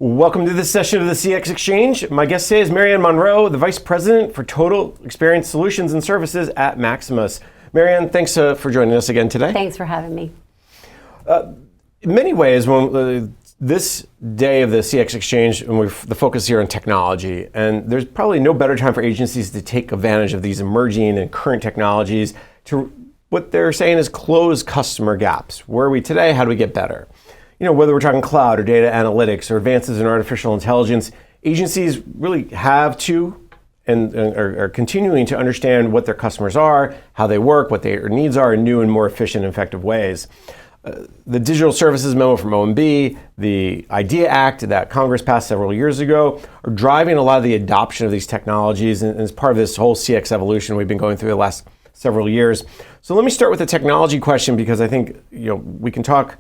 Welcome to this session of the CX Exchange. My guest today is MaryAnn Monroe, the Vice President for Total Experience Solutions and Services at Maximus. MaryAnn, thanks for joining us again today. Thanks for having me. In many ways, when this day of the CX Exchange, and the focus here on technology, and there's probably no better time for agencies to take advantage of these emerging and current technologies to what they're saying is close customer gaps. Where are we today? How do we get better? You know, whether we're talking cloud or data analytics or advances in artificial intelligence, agencies really have to and are continuing to understand what their customers are, how they work, what their needs are in new and more efficient and effective ways. The Digital Services Memo from OMB, the IDEA Act that Congress passed several years ago, are driving a lot of the adoption of these technologies, and as part of this whole CX evolution we've been going through the last several years. So let me start with the technology question, because I think we can talk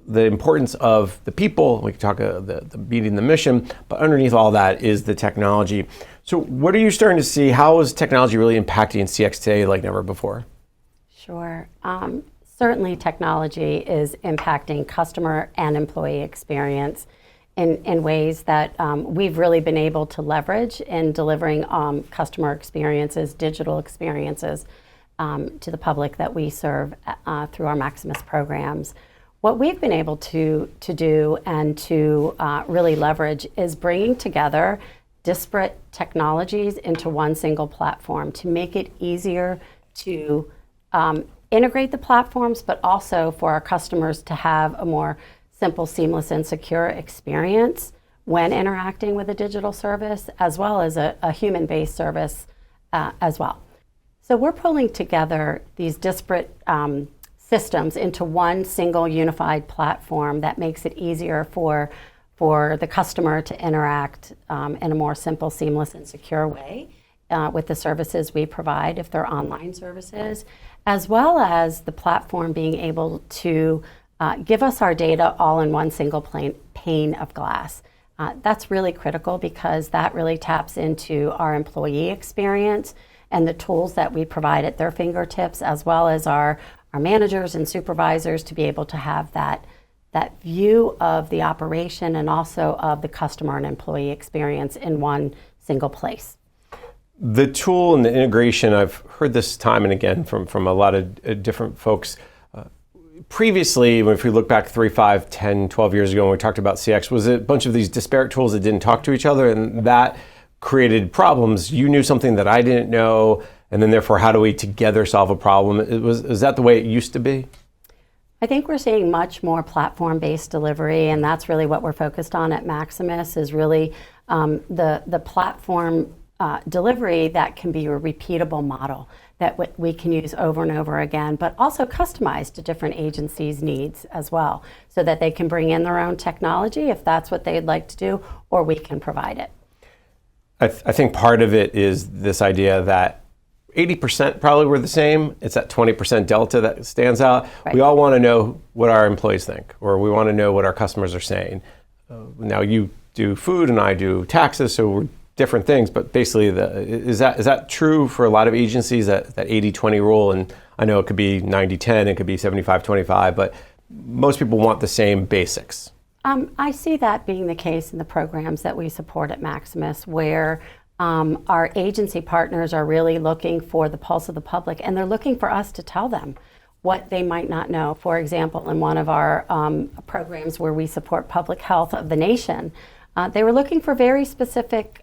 the importance of the people, we can talk the meeting the mission, but underneath all that is the technology. So what are you starting to see? How is technology really impacting CX today like never before? Sure. Certainly technology is impacting customer and employee experience in ways that we've really been able to leverage in delivering customer experiences, digital experiences to the public that we serve through our Maximus programs. What we've been able to do and to really leverage is bringing together disparate technologies into one single platform to make it easier to integrate the platforms, but also for our customers to have a more simple, seamless, and secure experience when interacting with a digital service, as well as a human-based service as well. So we're pulling together these disparate systems into one single unified platform that makes it easier for the customer to interact in a more simple, seamless, and secure way with the services we provide if they're online services, as well as the platform being able to give us our data all in one single pane of glass. That's really critical because that really taps into our employee experience and the tools that we provide at their fingertips, as well as our managers and supervisors to be able to have that view of the operation and also of the customer and employee experience in one single place. The tool and the integration, I've heard this time and again from a lot of different folks. Previously, if we look back 3, 5, 10, 12 years ago when we talked about CX, was a bunch of these disparate tools that didn't talk to each other, and that created problems. You knew something that I didn't know, and then therefore how do we together solve a problem? Is that the way it used to be? I think we're seeing much more platform-based delivery, and that's really what we're focused on at Maximus, is really the platform delivery that can be a repeatable model that we can use over and over again, but also customized to different agencies' needs as well, so that they can bring in their own technology if that's what they'd like to do, or we can provide it. I think part of it is this idea that 80% probably were the same. It's that 20% delta that stands out. Right. We all want to know what our employees think, or we want to know what our customers are saying. Now you do food and I do taxes, so we're different things, but basically is that true for a lot of agencies, that 80-20 rule? And I know it could be 90-10, it could be 75-25, but most people want the same basics. I see that being the case in the programs that we support at Maximus, where our agency partners are really looking for the pulse of the public, and they're looking for us to tell them what they might not know. For example, in one of our programs where we support public health of the nation, they were looking for very specific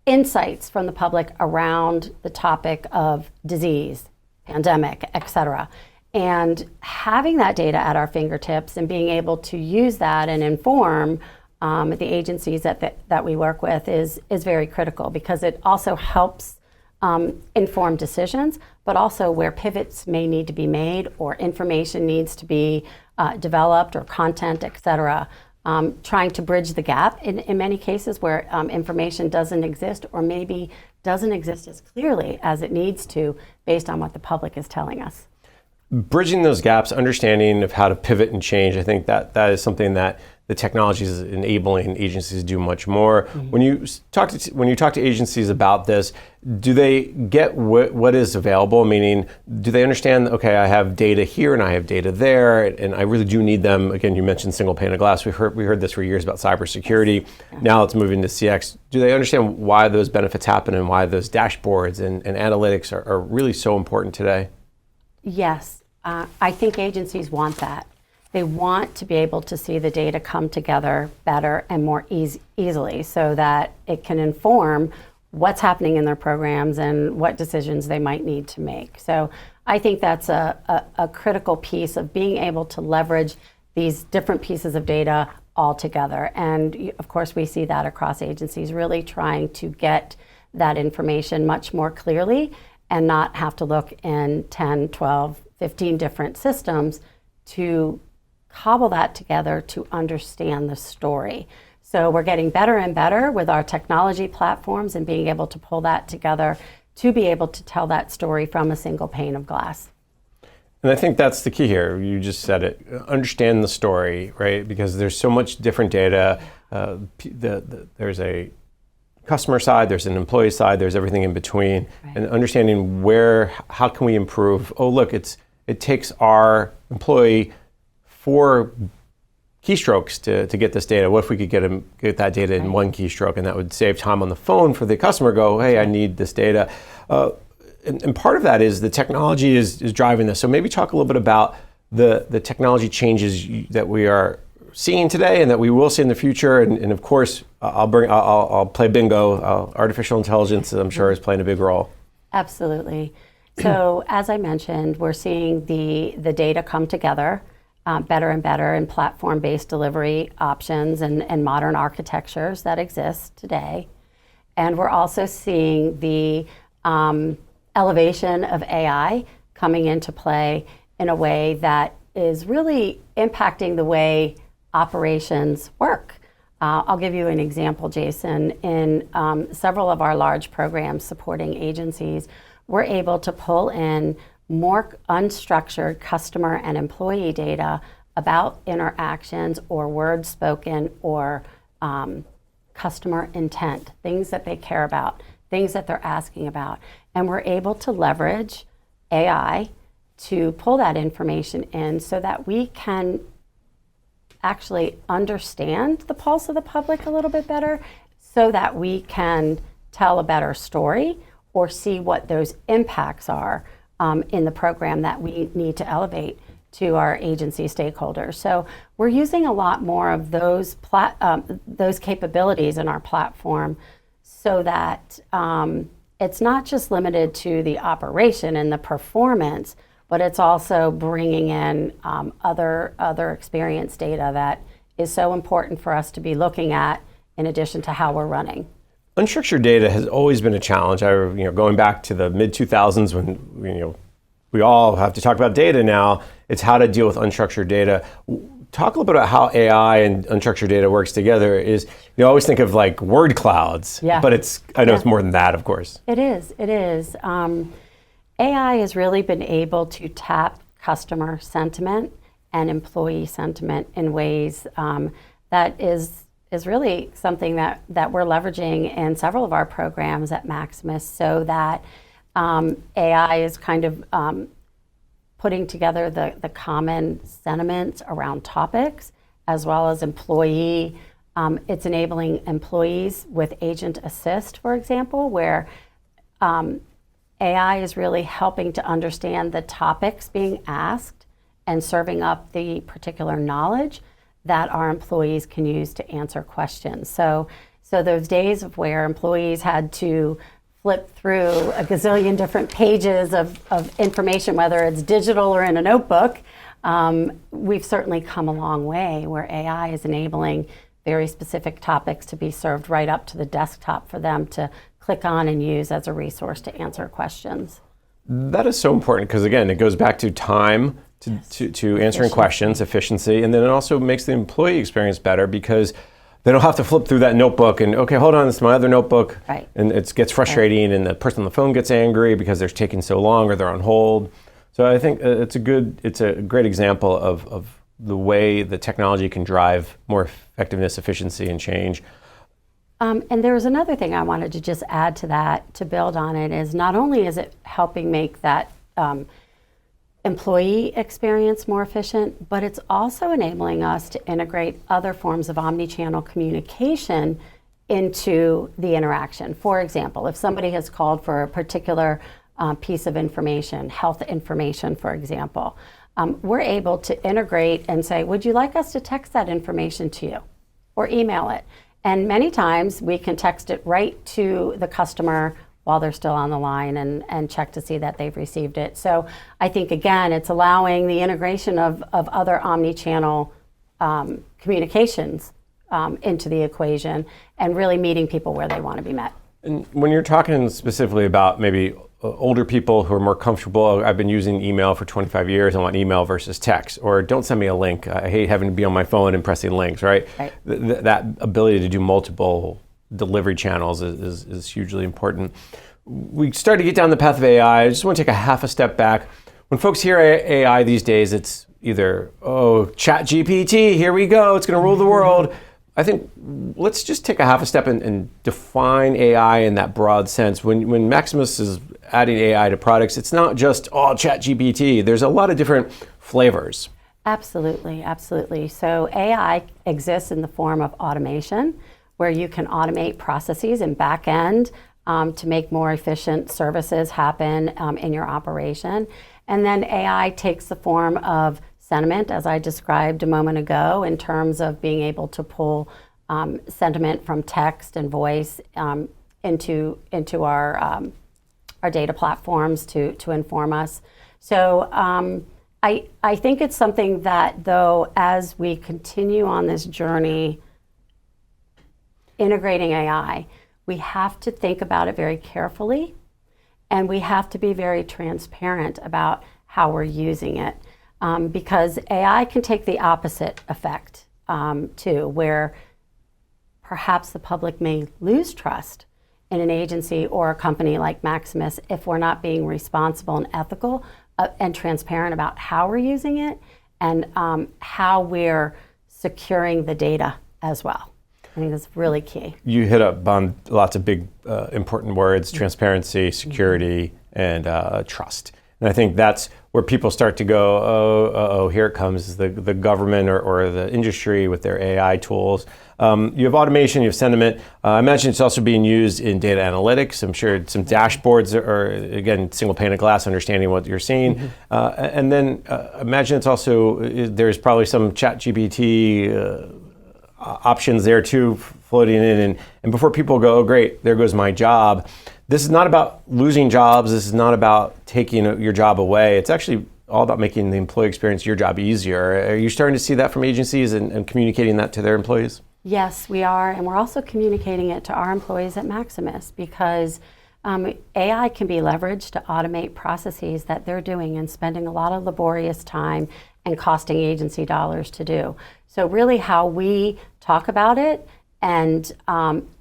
insights from the public around the topic of disease, pandemic, et cetera. And having that data at our fingertips and being able to use that and inform the agencies that we work with is very critical, because it also helps inform decisions, but also where pivots may need to be made or information needs to be developed or content, et cetera. Trying to bridge the gap in many cases where information doesn't exist, or maybe doesn't exist as clearly as it needs to based on what the public is telling us. Bridging those gaps, understanding of how to pivot and change, I think that is something that the technology is enabling agencies to do much more. When you talk to agencies about this, do they get what is available? Meaning, do they understand? Okay, I have data here and I have data there, and I really do need them. Again, you mentioned single pane of glass. We heard this for years about cybersecurity. Yeah. Now it's moving to CX. Do they understand why those benefits happen and why those dashboards and analytics are really so important today? Yes, I think agencies want that. They want to be able to see the data come together better and more easily so that it can inform what's happening in their programs and what decisions they might need to make. So I think that's a critical piece of being able to leverage these different pieces of data all together. And of course, we see that across agencies really trying to get that information much more clearly and not have to look in 10, 12, 15 different systems to cobble that together to understand the story. So we're getting better and better with our technology platforms and being able to pull that together to be able to tell that story from a single pane of glass. And I think that's the key here. You just said it. Understand the story, right? Because there's so much different data. There's a customer side, there's an employee side, there's everything in between. Right. And understanding how can we improve? Oh, look, it takes our employee 4 keystrokes to get this data. What if we could get that data in 1 keystroke, and that would save time on the phone for the customer to go, hey, I need this data. And part of that is the technology is driving this. So maybe talk a little bit about the technology changes that we are seeing today and that we will see in the future. And of course, I'll play bingo. Artificial intelligence, I'm sure, is playing a big role. Absolutely. So as I mentioned, we're seeing the data come together better and better in platform-based delivery options and modern architectures that exist today. And we're also seeing the elevation of AI coming into play in a way that is really impacting the way operations work. I'll give you an example, Jason. In several of our large programs supporting agencies, we're able to pull in more unstructured customer and employee data about interactions or words spoken or customer intent, things that they care about, things that they're asking about. And we're able to leverage AI to pull that information in so that we can actually understand the pulse of the public a little bit better so that we can tell a better story or see what those impacts are in the program that we need to elevate to our agency stakeholders. So we're using a lot more of those capabilities in our platform so that it's not just limited to the operation and the performance, but it's also bringing in other experience data that is so important for us to be looking at in addition to how we're running. Unstructured data has always been a challenge. Going back to the mid-2000s when we all have to talk about data now, it's how to deal with unstructured data. Talk a little bit about how AI and unstructured data works together. You always think of like word clouds, but I know it's more than that, of course. It is. AI has really been able to tap customer sentiment and employee sentiment in ways that is really something that we're leveraging in several of our programs at Maximus so that AI is kind of putting together the common sentiments around topics as well as employee. It's enabling employees with agent assist, for example, where AI is really helping to understand the topics being asked and serving up the particular knowledge that our employees can use to answer questions. So those days of where employees had to flip through a gazillion different pages of information, whether it's digital or in a notebook, we've certainly come a long way where AI is enabling very specific topics to be served right up to the desktop for them to click on and use as a resource to answer questions. That is so important because, again, it goes back to time to answering questions, efficiency, and then it also makes the employee experience better because they don't have to flip through that notebook and, okay, hold on, this is my other notebook. Right. And it gets frustrating and the person on the phone gets angry because they're taking so long or they're on hold. So I think it's a great example of the way the technology can drive more effectiveness, efficiency, and change. And there was another thing I wanted to just add to that, to build on it, is not only is it helping make that employee experience more efficient, but it's also enabling us to integrate other forms of omni-channel communication into the interaction. For example, if somebody has called for a particular piece of information, health information, for example, we're able to integrate and say, would you like us to text that information to you or email it? And many times we can text it right to the customer while they're still on the line and check to see that they've received it. So I think, again, it's allowing the integration of other omni-channel communications into the equation and really meeting people where they want to be met. And when you're talking specifically about maybe older people who are more comfortable, I've been using email for 25 years, I want email versus text, or don't send me a link. I hate having to be on my phone and pressing links, right? That ability to do multiple delivery channels is hugely important. We start to get down the path of AI. I just want to take a half a step back. When folks hear AI these days, it's either, oh, ChatGPT, here we go, it's going to rule the world. I think let's just take a half a step and define AI in that broad sense. When Maximus is adding AI to products, it's not just, oh, ChatGPT. There's a lot of different flavors. Absolutely, absolutely. So AI exists in the form of automation, where you can automate processes in back end to make more efficient services happen in your operation. And then AI takes the form of sentiment, as I described a moment ago, in terms of being able to pull sentiment from text and voice into our data platforms to inform us. So I think it's something that, though, as we continue on this journey integrating AI, we have to think about it very carefully, and we have to be very transparent about how we're using it. Because AI can take the opposite effect too, where perhaps the public may lose trust in an agency or a company like Maximus if we're not being responsible and ethical and transparent about how we're using it and how we're securing the data as well. I think that's really key. You hit up on lots of big important words: transparency, security, and trust. And I think that's where people start to go, oh, here it comes, the government or the industry with their AI tools. You have automation, you have sentiment. I imagine it's also being used in data analytics. I'm sure some dashboards are, again, single pane of glass, understanding what you're seeing. And then imagine it's also, there's probably some ChatGPT options there too, floating in. And before people go, oh, great, there goes my job. This is not about losing jobs. This is not about taking your job away. It's actually all about making the employee experience, your job, easier. Are you starting to see that from agencies and communicating that to their employees? Yes, we are. And we're also communicating it to our employees at Maximus, because AI can be leveraged to automate processes that they're doing and spending a lot of laborious time and costing agency dollars to do. So really how we talk about it and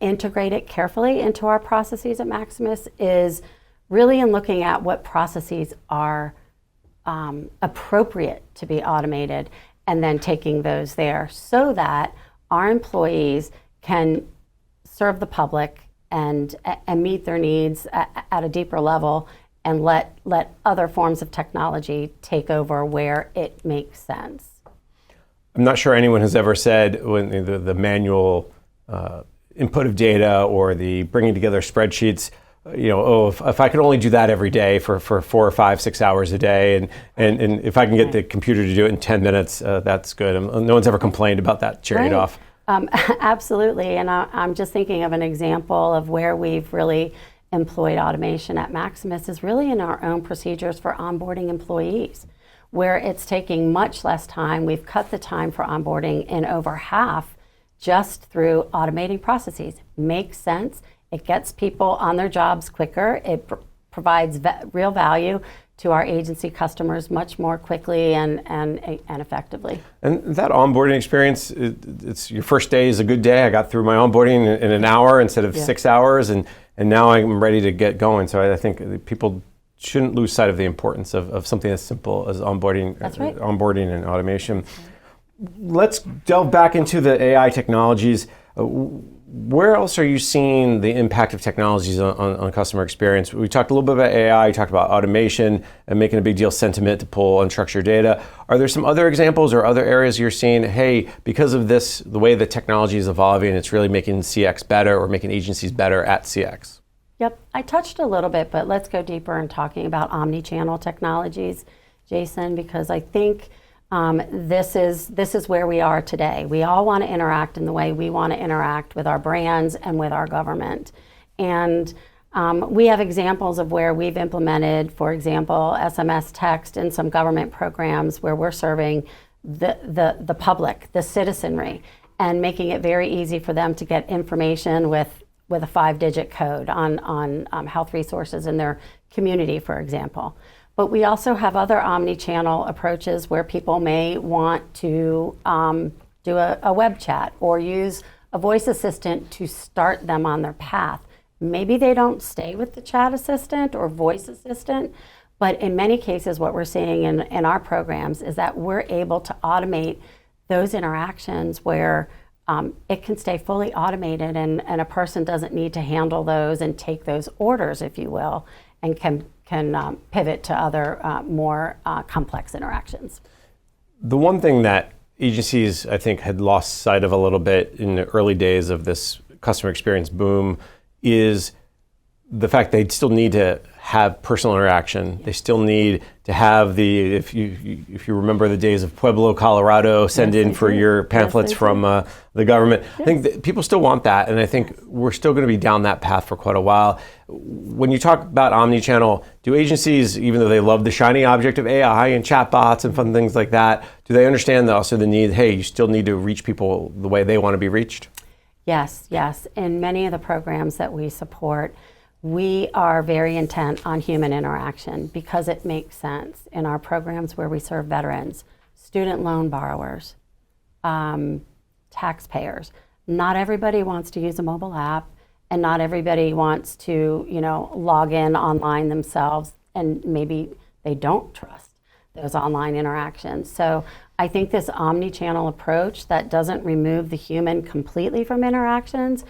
integrate it carefully into our processes at Maximus is really in looking at what processes are appropriate to be automated and then taking those there so that our employees can serve the public and meet their needs at a deeper level and let other forms of technology take over where it makes sense. I'm not sure anyone has ever said when the manual input of data or the bringing together spreadsheets, if I could only do that every day for 4 or 5, 6 hours a day, and if I can get the computer to do it in 10 minutes, that's good. No one's ever complained about that cherry off. Absolutely, and I'm just thinking of an example of where we've really employed automation at Maximus is really in our own procedures for onboarding employees, where it's taking much less time. We've cut the time for onboarding in over half just through automating processes. Makes sense. It gets people on their jobs quicker. It provides real value to our agency customers much more quickly and effectively. And that onboarding experience, it's your first day is a good day. I got through my onboarding in an hour instead of 6 hours, and now I'm ready to get going. So I think people shouldn't lose sight of the importance of something as simple as onboarding. That's right. Onboarding and automation. let's delve back into the AI technologies. Where else are you seeing the impact of technologies on customer experience? We talked a little bit about AI, you talked about automation and making a big deal sentiment to pull unstructured data. Are there some other examples or other areas you're seeing, hey, because of this, the way the technology is evolving, it's really making CX better or making agencies better at CX? Yep, I touched a little bit, but let's go deeper in talking about omni-channel technologies, Jason, because I think this is where we are today. We all want to interact in the way we want to interact with our brands and with our government. And we have examples of where we've implemented, for example, SMS text in some government programs where we're serving the public, the citizenry, and making it very easy for them to get information with a 5-digit code on health resources in their community, for example. But we also have other omni-channel approaches where people may want to do a web chat or use a voice assistant to start them on their path. Maybe they don't stay with the chat assistant or voice assistant, but in many cases what we're seeing in our programs is that we're able to automate those interactions where it can stay fully automated and a person doesn't need to handle those and take those orders, if you will, and can pivot to other more complex interactions. The one thing that agencies, I think, had lost sight of a little bit in the early days of this customer experience boom is the fact they still need to have personal interaction. They still need to have if you remember the days of Pueblo, Colorado, send in for your pamphlets from the government. Yes. I think that people still want that, and I think we're still going to be down that path for quite a while. When you talk about omni-channel, do agencies, even though they love the shiny object of AI and chatbots and fun things like that, do they understand also the need, hey, you still need to reach people the way they want to be reached? Yes. In many of the programs that we support, we are very intent on human interaction because it makes sense in our programs where we serve veterans, student loan borrowers, taxpayers. Not everybody wants to use a mobile app, and not everybody wants to, log in online themselves, and maybe they don't trust those online interactions. So I think this omni-channel approach that doesn't remove the human completely from interactions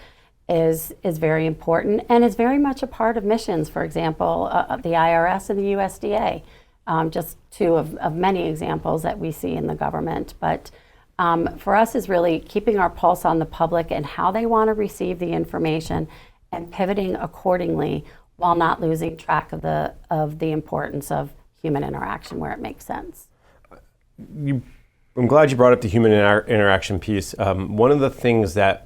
is very important and is very much a part of missions, for example, the IRS and the USDA, just two of many examples that we see in the government. But for us is really keeping our pulse on the public and how they want to receive the information and pivoting accordingly while not losing track of the importance of human interaction where it makes sense. I'm glad you brought up the human interaction piece. One of the things that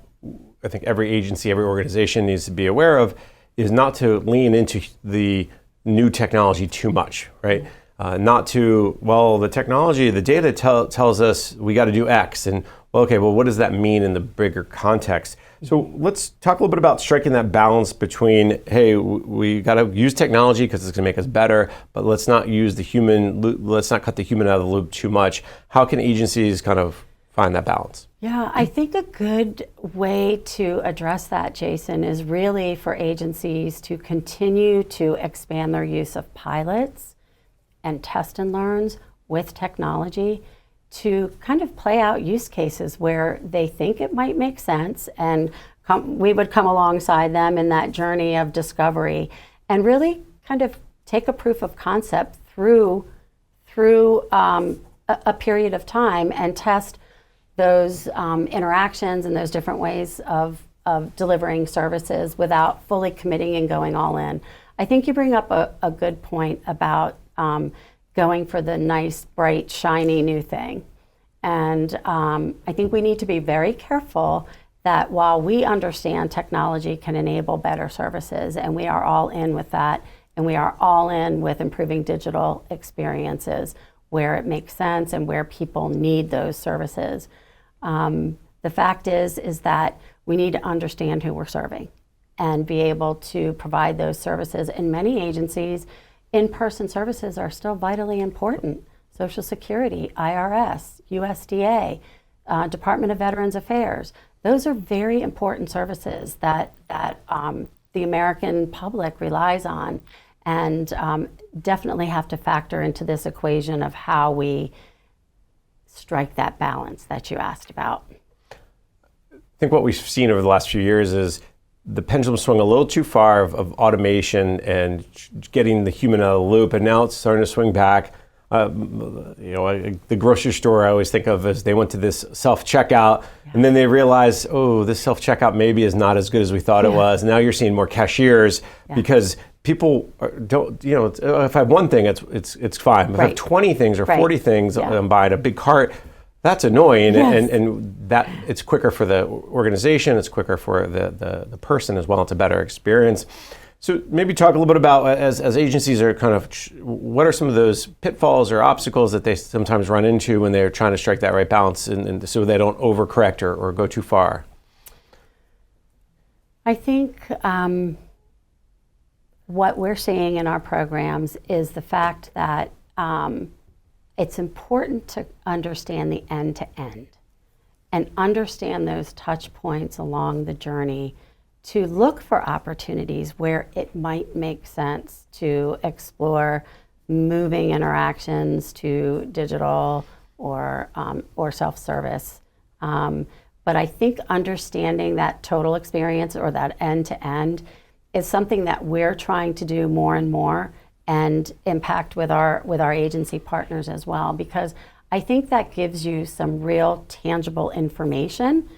I think every agency, every organization needs to be aware of is not to lean into the new technology too much, right? Not to, the technology, the data tells us we got to do X, and what does that mean in the bigger context? So let's talk a little bit about striking that balance between, hey, we got to use technology because it's going to make us better, but let's not use the human, let's not cut the human out of the loop too much. How can agencies kind of find that balance? Yeah, I think a good way to address that, Jason, is really for agencies to continue to expand their use of pilots and test and learns with technology to kind of play out use cases where they think it might make sense, and we would come alongside them in that journey of discovery and really kind of take a proof of concept through a period of time and test those interactions and those different ways of delivering services without fully committing and going all in. I think you bring up a good point about going for the nice, bright, shiny new thing. And I think we need to be very careful that while we understand technology can enable better services, and we are all in with that, and we are all in with improving digital experiences where it makes sense and where people need those services. The fact is that we need to understand who we're serving and be able to provide those services. In many agencies, in-person services are still vitally important. Social Security, IRS, USDA, Department of Veterans Affairs. Those are very important services that the American public relies on, and definitely have to factor into this equation of how we strike that balance that you asked about. I think what we've seen over the last few years is the pendulum swung a little too far of automation and getting the human out of the loop, and now it's starting to swing back. The grocery store I always think of as they went to this self-checkout, and then they realized, oh, this self-checkout maybe is not as good as we thought it was. And now you're seeing more cashiers because people don't, if I have one thing, it's fine. If I have 20 things or 40 things, I'm buying a big cart. That's annoying, and that it's quicker for the organization, it's quicker for the person as well. It's a better experience. So maybe talk a little bit about, as agencies are kind of, what are some of those pitfalls or obstacles that they sometimes run into when they're trying to strike that right balance, and so they don't overcorrect or go too far? I think what we're seeing in our programs is the fact that it's important to understand the end-to-end and understand those touch points along the journey to look for opportunities where it might make sense to explore moving interactions to digital or self-service. But I think understanding that total experience or that end-to-end is something that we're trying to do more and more, and impact with our agency partners as well, because I think that gives you some real tangible information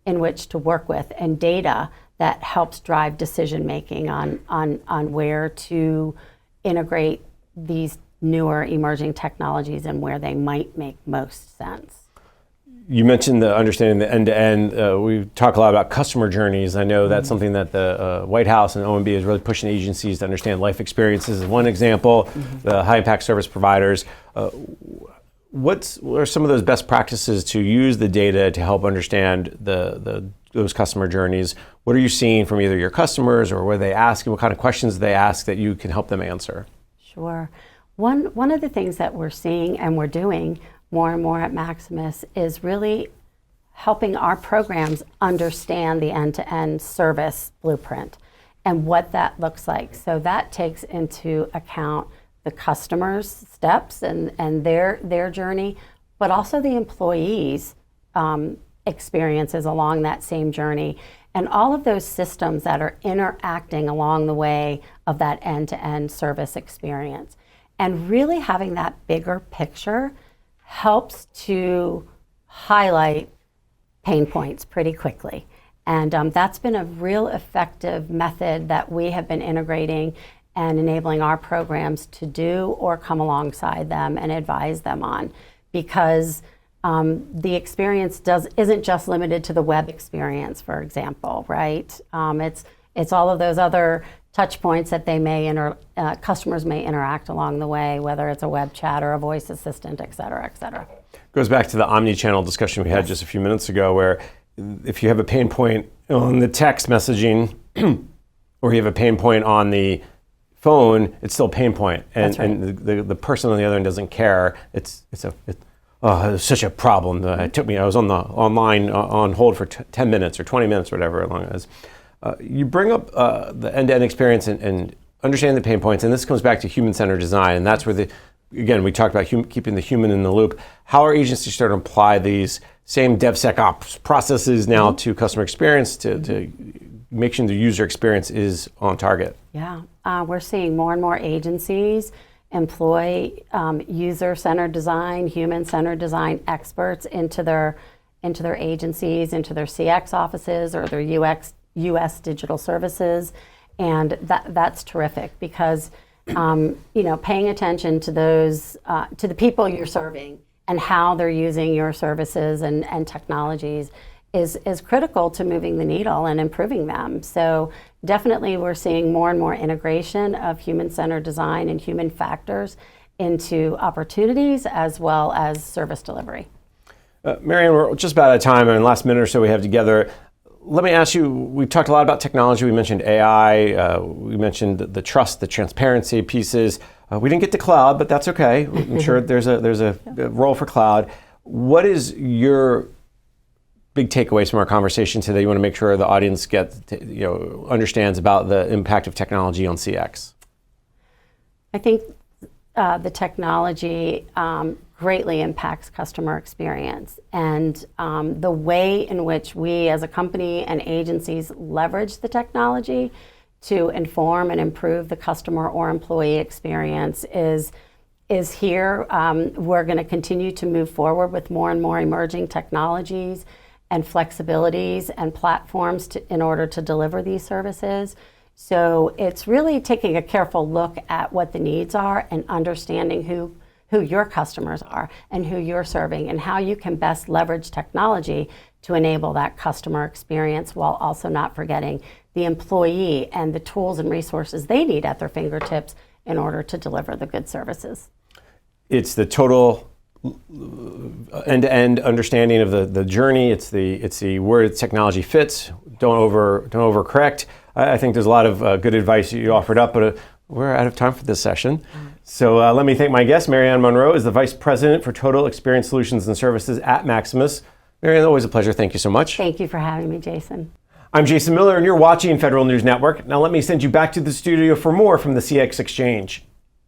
in which to work with, and data that helps drive decision making on where to integrate these newer emerging technologies and where they might make most sense. You mentioned the understanding the end-to-end. We talk a lot about customer journeys. I know that's something that the White House and OMB is really pushing agencies to understand. Life experiences is one example. The high-impact service providers. What are some of those best practices to use the data to help understand those customer journeys? What are you seeing from either your customers, or what they ask, and what kind of questions they ask that you can help them answer? Sure. One of the things that we're seeing and we're doing more and more at Maximus is really helping our programs understand the end-to-end service blueprint and what that looks like. So that takes into account the customer's steps and their journey, but also the employees' experiences along that same journey, and all of those systems that are interacting along the way of that end-to-end service experience. And really having that bigger picture helps to highlight pain points pretty quickly. And that's been a real effective method that we have been integrating and enabling our programs to do or come alongside them and advise them on, because the experience isn't just limited to the web experience, for example, right? It's all of those other touch points that customers may interact along the way, whether it's a web chat or a voice assistant, et cetera, et cetera. Goes back to the omni-channel discussion we had just a few minutes ago, where if you have a pain point on the text messaging or you have a pain point on the phone, it's still a pain point, and the person on the other end doesn't care. It's such a problem. I was online on hold for 10 minutes or 20 minutes, or whatever long it is. You bring up the end-to-end experience and understanding the pain points, and this comes back to human-centered design, and that's where again, we talked about keeping the human in the loop. How are agencies starting to apply these same DevSecOps processes now to customer experience to make sure the user experience is on target? Yeah, we're seeing more and more agencies employ user-centered design, human-centered design experts into their agencies, into their CX offices or their US digital services, and that's terrific, because paying attention to those to the people you're serving and how they're using your services and technologies is critical to moving the needle and improving them. So definitely we're seeing more and more integration of human-centered design and human factors into opportunities as well as service delivery. MaryAnn, we're just about out of time, and in the last minute or so we have together, let me ask you, we talked a lot about technology. We mentioned AI, we mentioned the trust, the transparency pieces. We didn't get to cloud, but that's okay. I'm sure there's a role for cloud. What is your big takeaways from our conversation today you want to make sure the audience understands about the impact of technology on CX? I think the technology greatly impacts customer experience. And the way in which we as a company and agencies leverage the technology to inform and improve the customer or employee experience is here. We're going to continue to move forward with more and more emerging technologies and flexibilities and platforms in order to deliver these services. So it's really taking a careful look at what the needs are and understanding who your customers are and who you're serving and how you can best leverage technology to enable that customer experience while also not forgetting the employee and the tools and resources they need at their fingertips in order to deliver the good services. It's the total end-to-end understanding of the journey. It's the where technology fits. Don't overcorrect. I think there's a lot of good advice you offered up, but we're out of time for this session. So let me thank my guest. MaryAnn Monroe is the Vice President for Total Experience Solutions and Services at Maximus. MaryAnn, always a pleasure. Thank you so much. Thank you for having me, Jason. I'm Jason Miller, and you're watching Federal News Network. Now let me send you back to the studio for more from the CX Exchange.